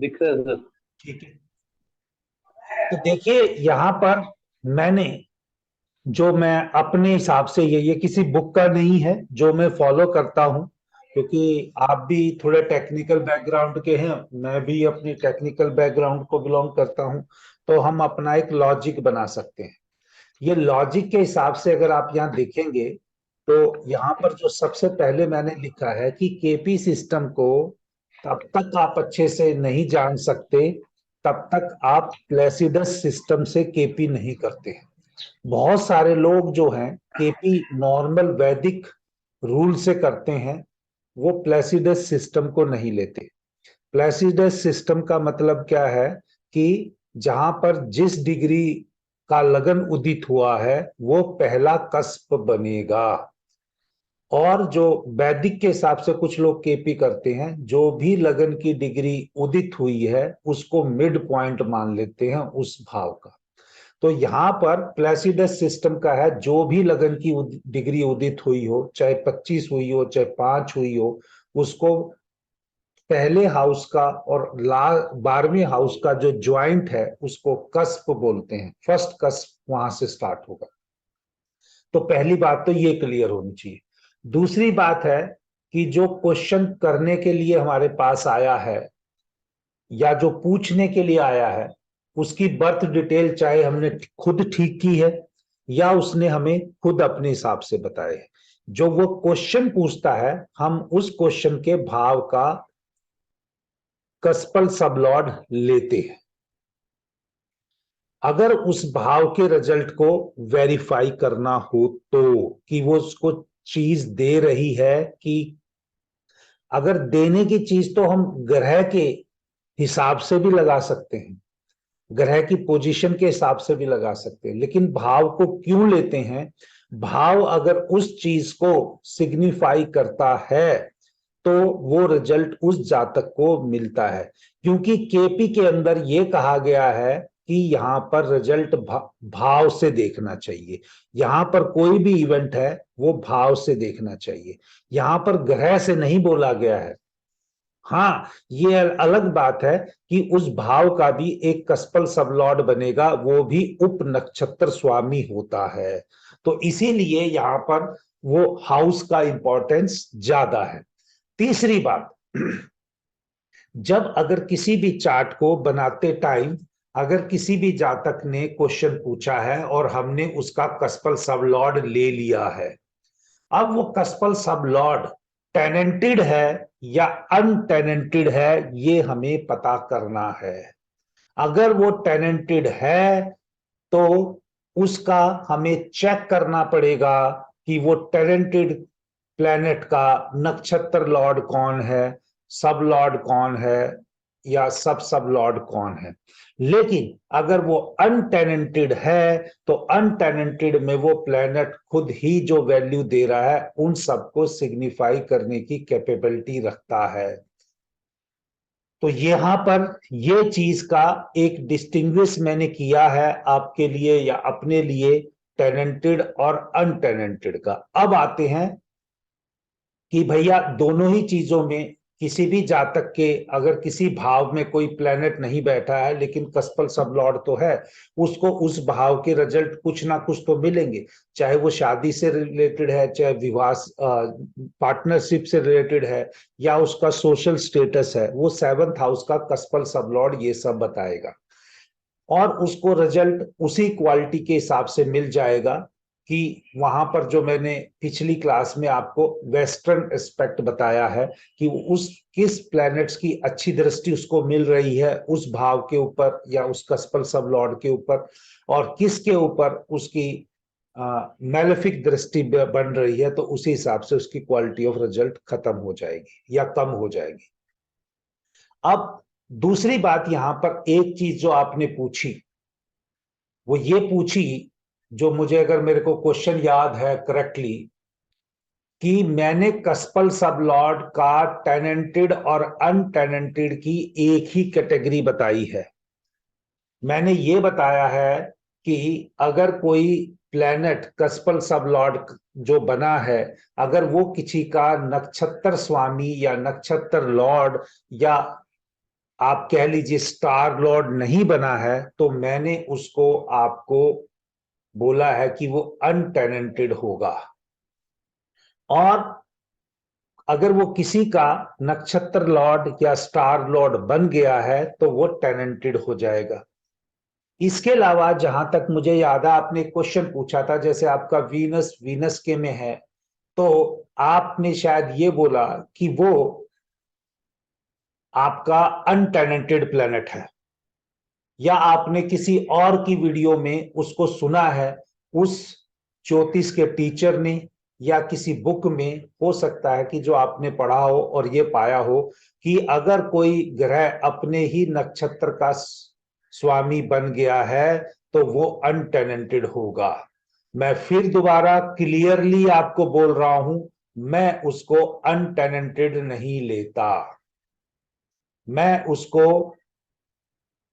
दिख रहा है सर। ठीक है। तो देखिए यहाँ पर मैंने जो मैं अपने हिसाब से ये किसी बुक का नहीं है, जो मैं फॉलो करता हूँ, क्योंकि आप भी थोड़े टेक्निकल बैकग्राउंड के हैं, मैं भी अपनी टेक्निकल बैकग्राउंड को बिलोंग करता हूँ। तो हम अपना एक लॉजिक बना सकते हैं। ये लॉजिक के हिसाब से अगर आप यहाँ देखेंगे तो यहाँ पर जो सबसे पहले मैंने लिखा है कि केपी सिस्टम को तब तक आप अच्छे से नहीं जान सकते तब तक आप प्लेसिडस सिस्टम से केपी नहीं करते हैं। बहुत सारे लोग जो हैं केपी नॉर्मल वैदिक रूल से करते हैं, वो प्लेसिडस सिस्टम को नहीं लेते। प्लेसिडस सिस्टम का मतलब क्या है कि जहां पर जिस डिग्री का लगन उदित हुआ है वो पहला कस्प बनेगा। और जो वैदिक के हिसाब से कुछ लोग केपी करते हैं, जो भी लगन की डिग्री उदित हुई है उसको मिड पॉइंट मान लेते हैं उस भाव का। तो यहाँ पर प्लेसिडस सिस्टम का है, जो भी लगन की डिग्री उदित हुई हो, चाहे 25 हुई हो चाहे 5 हुई हो, उसको पहले हाउस का और 12वें हाउस का जो ज्वाइंट है उसको कस्प बोलते हैं। फर्स्ट कस्प वहां से स्टार्ट होगा। तो पहली बात तो ये क्लियर होनी चाहिए। दूसरी बात है कि जो क्वेश्चन करने के लिए हमारे पास आया है या जो पूछने के लिए आया है, उसकी बर्थ डिटेल चाहे हमने खुद ठीक की है या उसने हमें खुद अपने हिसाब से बताए है, जो वो क्वेश्चन पूछता है हम उस क्वेश्चन के भाव का कस्पल सबलॉर्ड लेते हैं। अगर उस भाव के रिजल्ट को वेरीफाई करना हो तो, कि वो उसको चीज दे रही है कि, अगर देने की चीज तो हम ग्रह के हिसाब से भी लगा सकते हैं, ग्रह की पोजीशन के हिसाब से भी लगा सकते हैं, लेकिन भाव को क्यों लेते हैं? भाव अगर उस चीज को सिग्निफाई करता है तो वो रिजल्ट उस जातक को मिलता है। क्योंकि केपी के अंदर ये कहा गया है कि यहां पर रिजल्ट भाव से देखना चाहिए। यहां पर कोई भी इवेंट है वो भाव से देखना चाहिए, यहां पर ग्रह से नहीं बोला गया है। हाँ, ये अलग बात है कि उस भाव का भी एक कस्पल सबलॉर्ड बनेगा, वो भी उप नक्षत्र स्वामी होता है। तो इसीलिए यहां पर वो हाउस का इंपॉर्टेंस ज्यादा है। तीसरी बात, जब अगर किसी भी चार्ट को बनाते टाइम अगर किसी भी जातक ने क्वेश्चन पूछा है और हमने उसका कस्पल सबलॉर्ड ले लिया है, अब वो कस्पल सबलॉर्ड टेनेंटेड है या अनटेनेंटेड है ये हमें पता करना है। अगर वो टेनेंटेड है तो उसका हमें चेक करना पड़ेगा कि वो टेनेंटेड प्लेनेट का नक्षत्र लॉर्ड कौन है, सब लॉर्ड कौन है या सब सब लॉर्ड कौन है। लेकिन अगर वो अनटेनेंटेड है तो अनटेनेंटेड में वो प्लेनेट खुद ही जो वैल्यू दे रहा है उन सबको सिग्निफाई करने की कैपेबिलिटी रखता है। तो यहां पर ये चीज का एक डिस्टिंग्विश मैंने किया है आपके लिए या अपने लिए, टेनेंटेड और अनटेनेंटेड का। अब आते हैं कि भैया दोनों ही चीजों में किसी भी जातक के अगर किसी भाव में कोई प्लेनेट नहीं बैठा है लेकिन कस्पल सबलॉर्ड तो है, उसको उस भाव के रिजल्ट कुछ ना कुछ तो मिलेंगे। चाहे वो शादी से रिलेटेड है, चाहे विवाह पार्टनरशिप से रिलेटेड है, या उसका सोशल स्टेटस है, वो 7th हाउस का कस्पल सबलॉर्ड ये सब बताएगा। और उसको रिजल्ट उसी क्वालिटी के हिसाब से मिल जाएगा कि वहां पर जो मैंने पिछली क्लास में आपको वेस्टर्न एस्पेक्ट बताया है कि उस किस प्लैनेट्स की अच्छी दृष्टि उसको मिल रही है उस भाव के ऊपर या उस कस्पल सब लॉर्ड के ऊपर, और किसके ऊपर उसकी मैलेफिक दृष्टि बन रही है, तो उसी हिसाब से उसकी क्वालिटी ऑफ रिजल्ट खत्म हो जाएगी या कम हो जाएगी। अब दूसरी बात यहां पर एक चीज जो आपने पूछी वो ये पूछी, जो मुझे अगर मेरे को क्वेश्चन याद है करेक्टली, कि मैंने कस्पल सबलॉर्ड का टेनेंटेड और अनटेनेंटेड की एक ही कैटेगरी बताई है। मैंने ये बताया है कि अगर कोई प्लेनेट कस्पल सबलॉर्ड जो बना है, अगर वो किसी का नक्षत्र स्वामी या नक्षत्र लॉर्ड या आप कह लीजिए स्टार लॉर्ड नहीं बना है, तो मैंने उसको आपको बोला है कि वो अनटेनेंटेड होगा। और अगर वो किसी का नक्षत्र लॉर्ड या स्टार लॉर्ड बन गया है तो वो टेनेंटेड हो जाएगा। इसके अलावा जहां तक मुझे याद है, आपने क्वेश्चन पूछा था, जैसे आपका वीनस वीनस के में है, तो आपने शायद ये बोला कि वो आपका अनटेनेंटेड प्लेनेट है, या आपने किसी और की वीडियो में उसको सुना है, उस ज्योतिष के टीचर ने या किसी बुक में, हो सकता है कि जो आपने पढ़ा हो और ये पाया हो कि अगर कोई ग्रह अपने ही नक्षत्र का स्वामी बन गया है तो वो अनटेनेंटेड होगा। मैं फिर दोबारा क्लियरली आपको बोल रहा हूं, मैं उसको अनटेनेंटेड नहीं लेता। मैं उसको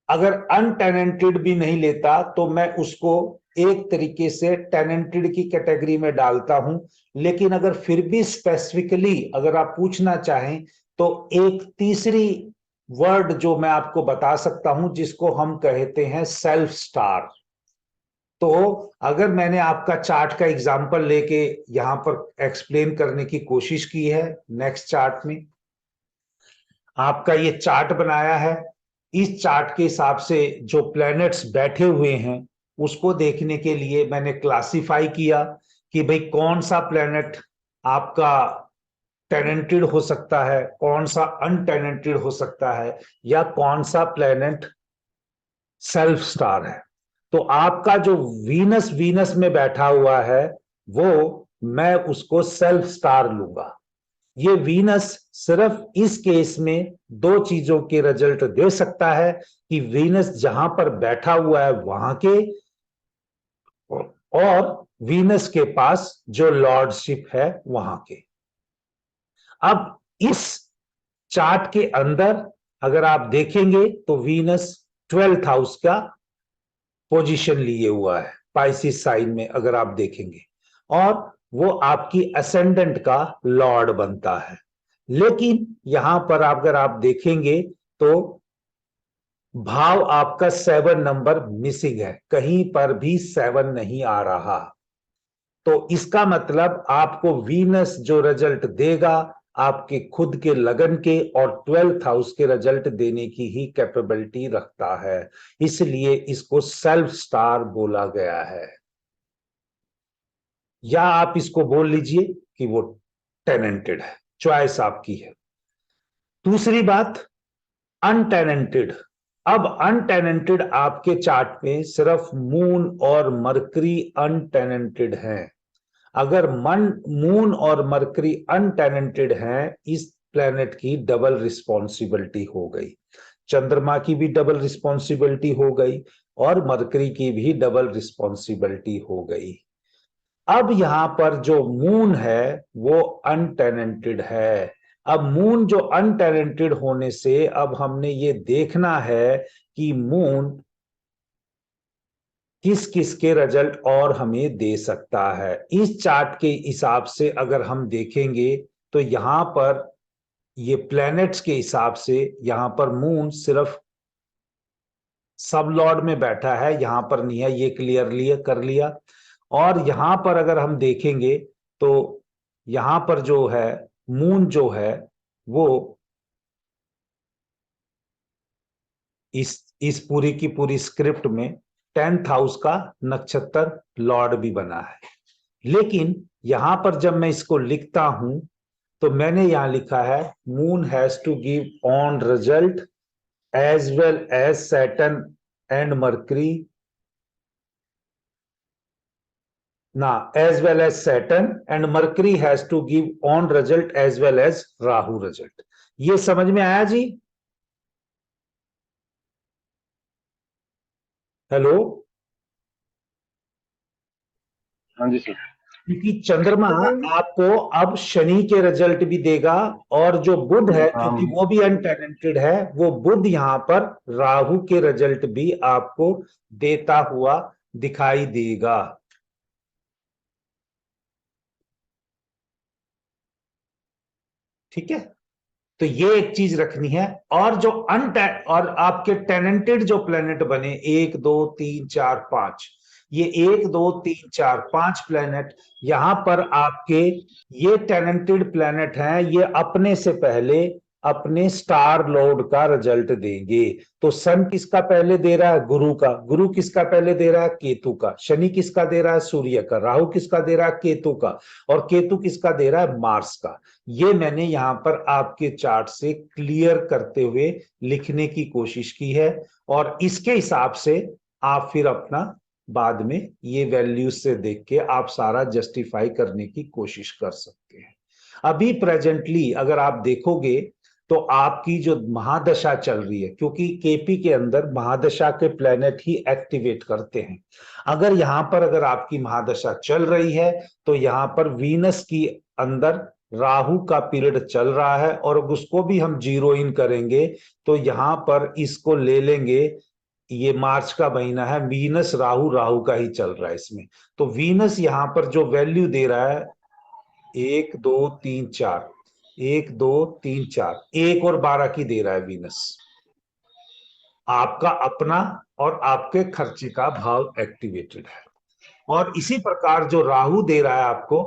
अगर अनटेनेंटेड भी नहीं लेता तो मैं उसको एक तरीके से टेनेंटेड की कैटेगरी में डालता हूं। लेकिन अगर फिर भी स्पेसिफिकली अगर आप पूछना चाहें तो एक तीसरी वर्ड जो मैं आपको बता सकता हूं, जिसको हम कहते हैं सेल्फ स्टार। तो अगर मैंने आपका चार्ट का एग्जांपल लेके यहां पर एक्सप्लेन करने की कोशिश की है, नेक्स्ट चार्ट में आपका ये चार्ट बनाया है, इस चार्ट के हिसाब से जो प्लैनेट्स बैठे हुए हैं उसको देखने के लिए मैंने क्लासिफाई किया कि भाई कौन सा प्लैनेट आपका टेनेंटेड हो सकता है, कौन सा अनटेनेंटेड हो सकता है, या कौन सा प्लैनेट सेल्फ स्टार है। तो आपका जो वीनस वीनस में बैठा हुआ है वो मैं उसको सेल्फ स्टार लूंगा। ये वीनस सिर्फ इस केस में दो चीजों के रिजल्ट दे सकता है कि वीनस जहां पर बैठा हुआ है वहां के, और वीनस के पास जो लॉर्डशिप है वहां के। अब इस चार्ट के अंदर अगर आप देखेंगे तो वीनस 12th हाउस का पोजीशन लिए हुआ है पाइसिस साइन में, अगर आप देखेंगे, और वो आपकी असेंडेंट का लॉर्ड बनता है। लेकिन यहां पर अगर आप देखेंगे तो भाव आपका 7 नंबर मिसिंग है, कहीं पर भी 7 नहीं आ रहा। तो इसका मतलब आपको वीनस जो रिजल्ट देगा आपके खुद के लगन के और 12th हाउस के रिजल्ट देने की ही कैपेबिलिटी रखता है, इसलिए इसको सेल्फ स्टार बोला गया है। या आप इसको बोल लीजिए कि वो टेनेंटेड है, चॉइस आपकी है। दूसरी बात, अनटेनेंटेड। अब अनटेनेंटेड आपके चार्ट में सिर्फ मून और मरकरी अनटेनेंटेड हैं। अगर मून और मरकरी अनटेनेंटेड हैं, इस प्लेनेट की डबल रिस्पॉन्सिबिलिटी हो गई, चंद्रमा की भी डबल रिस्पॉन्सिबिलिटी हो गई और मरकरी की भी डबल रिस्पॉन्सिबिलिटी हो गई। अब यहां पर जो मून है वो अनटेनेंटेड है। अब मून जो अनटेनेंटेड होने से अब हमने ये देखना है कि मून किस किस के रिजल्ट और हमें दे सकता है। इस चार्ट के हिसाब से अगर हम देखेंगे तो यहां पर ये प्लैनेट्स के हिसाब से यहां पर मून सिर्फ सब लॉर्ड में बैठा है, यहां पर नहीं है, ये क्लियरली कर लिया। और यहां पर अगर हम देखेंगे तो यहां पर जो है मून जो है वो इस पूरी की पूरी स्क्रिप्ट में 10th हाउस का नक्षत्र लॉर्ड भी बना है। लेकिन यहां पर जब मैं इसको लिखता हूं तो मैंने यहां लिखा है moon has to give on result as well as Saturn and Mercury, ना as well as Saturn and Mercury has to give on result as well as Rahu result. ये समझ में आया जी? हेलो? हाँ जी सर। क्योंकि चंद्रमा आपको अब शनि के रिजल्ट भी देगा, और जो बुध है क्योंकि वो भी अनटैलेंटेड है, वो बुध यहां पर राहु के रिजल्ट भी आपको देता हुआ दिखाई देगा। ठीक है? तो ये एक चीज रखनी है। और जो और आपके टेनेंटेड जो प्लेनेट बने 1 2 3 4 5, ये 1 2 3 4 5 प्लेनेट यहां पर आपके ये टेनेंटेड प्लेनेट हैं, ये अपने से पहले अपने स्टार लॉर्ड का रिजल्ट देंगे। तो सन किसका पहले दे रहा है? गुरु का। गुरु किसका पहले दे रहा है? केतु का। शनि किसका दे रहा है? सूर्य का। राहु किसका दे रहा है? केतु का। और केतु किसका दे रहा है? मार्स का। ये मैंने यहां पर आपके चार्ट से क्लियर करते हुए लिखने की कोशिश की है, और इसके हिसाब से आप फिर अपना बाद में ये वैल्यूज से देख के आप सारा जस्टिफाई करने की कोशिश कर सकते हैं। अभी प्रेजेंटली अगर आप देखोगे तो आपकी जो महादशा चल रही है, क्योंकि केपी के अंदर महादशा के प्लेनेट ही एक्टिवेट करते हैं। अगर यहां पर अगर आपकी महादशा चल रही है तो यहां पर वीनस की अंदर राहु का पीरियड चल रहा है, और उसको भी हम जीरो इन करेंगे तो यहां पर इसको ले लेंगे, ये मार्च का महीना है, वीनस राहु राहु का ही चल रहा है इसमें। तो वीनस यहां पर जो वैल्यू दे रहा है 1 2 3 4, 1 2 3 4, 1 और 12 की दे रहा है वीनस। आपका अपना और आपके खर्चे का भाव एक्टिवेटेड है। और इसी प्रकार जो राहु दे रहा है आपको,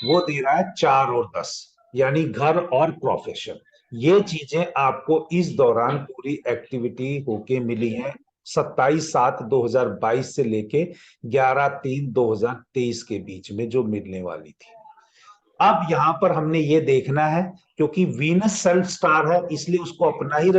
वो दे रहा है 4 और 10, यानी घर और प्रोफेशन। ये चीजें आपको इस दौरान पूरी एक्टिविटी होके मिली है 27/7/2022 से लेके 11/3/2023 के बीच में जो मिलने वाली थी। अब यहां पर हमने ये देखना है, क्योंकि वीनस सेल्फ स्टार है इसलिए उसको अपना ही